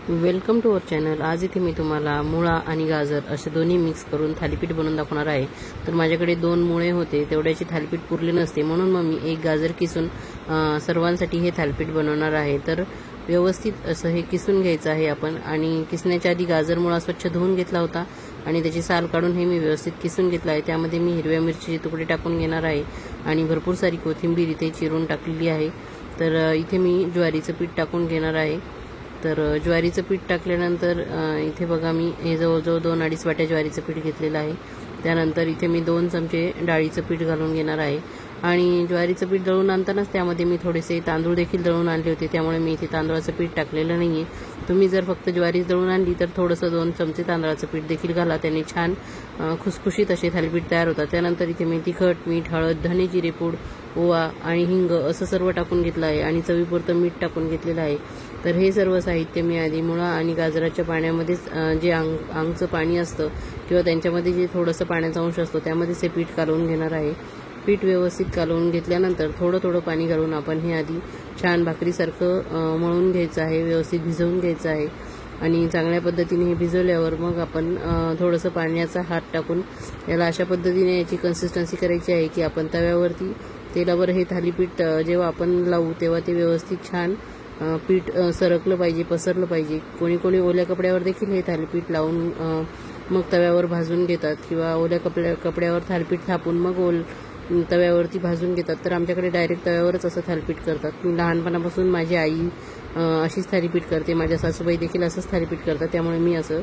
Welcome to our channel. आज इथे मी तुम्हाला मुळा आणि गाजर असे दोन्ही मिक्स करून थालीपीठ बनवून दाखवणार आहे। तर माझ्याकडे 2 मुळे होते, तेवढ्याची थालीपीठ पुरले नसते, म्हणून मग मी एक गाजर किसून सर्वांसाठी हे थालीपीठ बनवणार आहे। तर व्यवस्थित असं हे किसून घ्यायचं आहे आपण। आणि किसण्याच्या आधी गाजर मुळा स्वच्छ धुवून घेतला होता आणि त्याची साल काढून हे मी व्यवस्थित किसून घेतला आहे। त्यामध्ये मी हिरव्या मिरचीचे तुकडे टाकून घेणार आहे आणि भरपूर सारी कोथिंबीर इथे चिरून टाकलेली आहे। तर इथे मी ज्वारीचं पीठ टाकून घेणार आहे। तर ज्वारीचं पीठ टाकल्यानंतर इथे बघा मी हे जवळजवळ 2-2.5 वाट्या ज्वारीचं पीठ घेतलेलं आहे। त्यानंतर इथे मी 2 चमचे डाळीचं पीठ घालून घेणार आहे। आणि ज्वारीचं पीठ दळून आणतानाच त्यामध्ये मी थोडेसे तांदूळ देखील दळून आणले होते, त्यामुळे मी इथे तांदळाचं पीठ टाकलेलं नाहीये। तुम्ही जर फक्त ज्वारी दळून आणली तर थोडंसं 2 चमचे तांदळाचं पीठ देखील घाला, त्याने छान खुसखुशीत असे थालीपीठ तयार होतात। त्यानंतर इथे मी तिखट, मीठ, हळद, धने जिरे पूड, ओवा आणि हिंग असं सर्व टाकून घेतलं आहे आणि चवीपुरतं मीठ टाकून घेतलेलं आहे। तर हे सर्व साहित्य मी आधी मुळा आणि गाजराच्या पाण्यामध्येच जे अंगचं पाणी असतं किंवा त्यांच्यामध्ये जे थोडंसं पाण्याचा अंश असतो त्यामध्येच हे पीठ कालवून घेणार आहे। पीठ व्यवस्थित कालवून घेतल्यानंतर थोडं थोडं पाणी घालून आपण हे आधी छान भाकरीसारखं मळून घ्यायचं आहे, व्यवस्थित भिजवून घ्यायचं आहे। आणि चांगल्या पद्धतीने हे भिजवल्यावर मग आपण थोडंसं पाण्याचा हात टाकून याला अशा पद्धतीने याची कन्सिस्टन्सी करायची आहे की आपण तव्यावरती तेलावर हे थालीपीठ जेव्हा आपण लावू तेव्हा ते व्यवस्थित छान पीठ सरकलं पाहिजे, पसरलं पाहिजे। कोणी कोणी ओल्या कपड्यावर देखील हे थालीपीठ लावून मग तव्यावर भाजून घेतात किंवा ओल्या कपड्यावर थालीपीठ थापून मग तव्यावरती भाजून घेतात। तर आमच्याकडे डायरेक्ट तव्यावरच असं थालीपीठ करतात। मी लहानपणापासून माझी आई अशीच थालीपीठ करते, माझ्या सासूबाई देखील असंच थालीपीठ करतात, त्यामुळे मी असं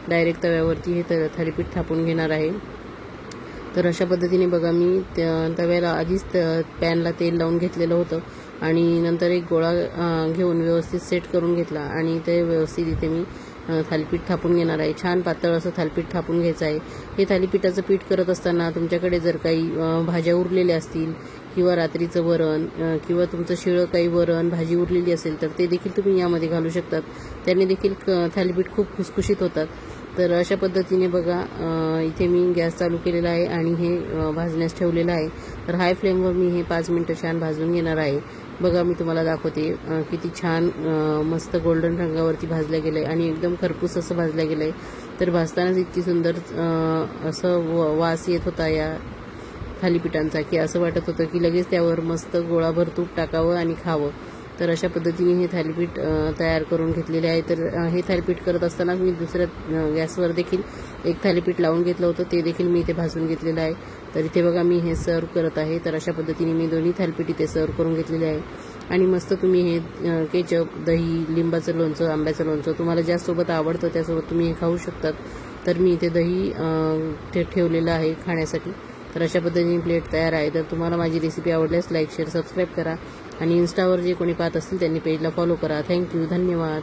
डायरेक्ट तव्यावरती हे थालीपीठ थापून घेणार आहे। तर अशा पद्धतीने बघा मी तव्याला आधीच पॅनला तेल लावून घेतलेलं होतं आणि नंतर एक गोळा घेऊन व्यवस्थित सेट करून घेतला आणि ते व्यवस्थित इथे मी थालीपीठ थापून घेणार आहे। छान पातळ असं थालीपीठ थापून घ्यायचं आहे। हे थालीपीठाचं पीठ करत असताना तुमच्याकडे जर काही भाज्या उरलेल्या असतील किंवा रात्रीचं वरण किंवा तुमचं शिळं काही वरण भाजी उरलेली असेल तर ते देखील तुम्ही यामध्ये घालू शकतात, त्याने देखील थालीपीठ खूप खुसखुशीत होतात। तर अशा पद्धतीने बघा इथे मी गॅस चालू केलेला आहे आणि हे भाजण्यास ठेवलेलं आहे। तर हाय फ्लेमवर मी हे 5 मिनिटं छान भाजून घेणार आहे। बघा मी तुम्हाला दाखवते किती छान मस्त गोल्डन रंगावरती भाजलं गेलं आहे आणि एकदम खरपूस असं भाजलं गेलं आहे। तर भाजतानाच इतकी सुंदर असं वास येत होता या थालीपीठांचा की असं वाटत होतं की लगेच त्यावर मस्त गोळाभर तूप टाकावं आणि खावं। तर अशा पद्धतीने हे थालीपीठ तयार करून घेतलेले आहे। तर हे थालीपीठ करत असताना मी दुसऱ्या गॅसवर देखील एक थालीपीठ लावून घेतलं होतं, ते देखील मी इथे भाजून घेतलेलं आहे। तर इथे बघा मी हे सर्व करत आहे। तर अशा पद्धतीने मी दोन्ही थालीपीठ इथे सर्व करून घेतलेले आहे। आणि मस्त तुम्ही हे केचप, दही, लिंबाचं लोणचं, आंब्याचं लोणचं तुम्हाला ज्यासोबत आवडतं त्यासोबत तुम्ही हे खाऊ शकतात। तर मी इथे दही ठेवलेलं आहे खाण्यासाठी। तर अशा पद्धतीने प्लेट तयार आहे। तर तुम्हाला माझी रेसिपी आवडल्यास लाईक, शेअर, सबस्क्राईब करा आणि इन्स्टावर जे कोणी पाहत असतील त्यांनी पेजला फॉलो करा। थँक्यू, धन्यवाद।